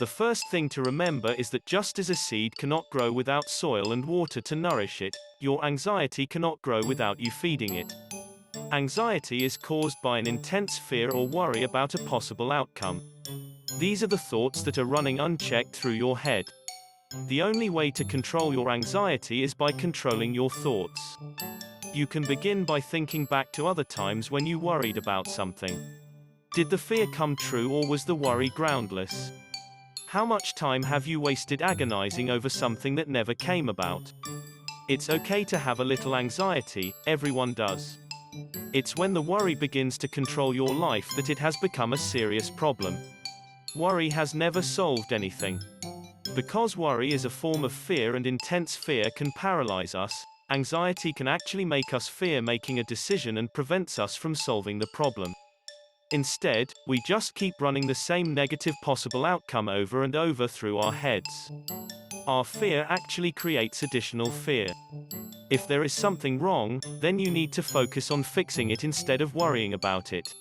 The first thing to remember is that just as a seed cannot grow without soil and water to nourish it, your anxiety cannot grow without you feeding it. Anxiety is caused by an intense fear or worry about a possible outcome. These are the thoughts that are running unchecked through your head. The only way to control your anxiety is by controlling your thoughts. You can begin by thinking back to other times when you worried about something. Did the fear come true, or was the worry groundless? How much time have you wasted agonizing over something that never came about? It's okay to have a little anxiety, everyone does. It's when the worry begins to control your life that it has become a serious problem. Worry has never solved anything. Because worry is a form of fear and intense fear can paralyze us, anxiety can actually make us fear making a decision and prevents us from solving the problem. Instead, we just keep running the same negative possible outcome over and over through our heads. Our fear actually creates additional fear. If there is something wrong, then you need to focus on fixing it instead of worrying about it.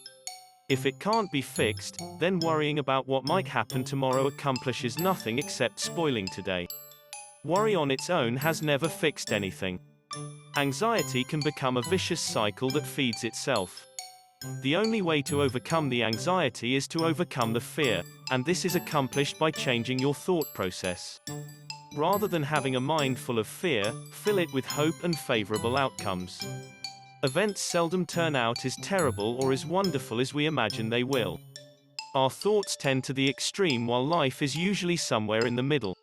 If it can't be fixed, then worrying about what might happen tomorrow accomplishes nothing except spoiling today. Worry on its own has never fixed anything. Anxiety can become a vicious cycle that feeds itself. The only way to overcome the anxiety is to overcome the fear, and this is accomplished by changing your thought process. Rather than having a mind full of fear, fill it with hope and favorable outcomes. Events seldom turn out as terrible or as wonderful as we imagine they will. Our thoughts tend to the extreme while life is usually somewhere in the middle.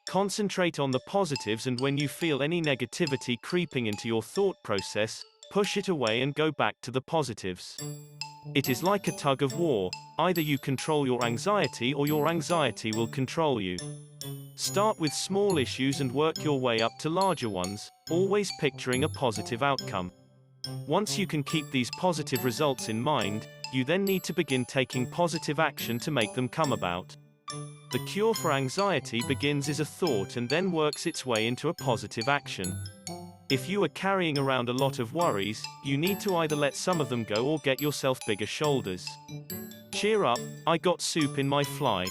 Concentrate on the positives, and when you feel any negativity creeping into your thought process, push it away and go back to the positives. It is like a tug of war. Either you control your anxiety or your anxiety will control you. Start with small issues and work your way up to larger ones, always picturing a positive outcome. Once you can keep these positive results in mind, you then need to begin taking positive action to make them come about. The cure for anxiety begins as a thought and then works its way into a positive action. If you are carrying around a lot of worries, you need to either let some of them go or get yourself bigger shoulders. Cheer up, I got soup in my fly.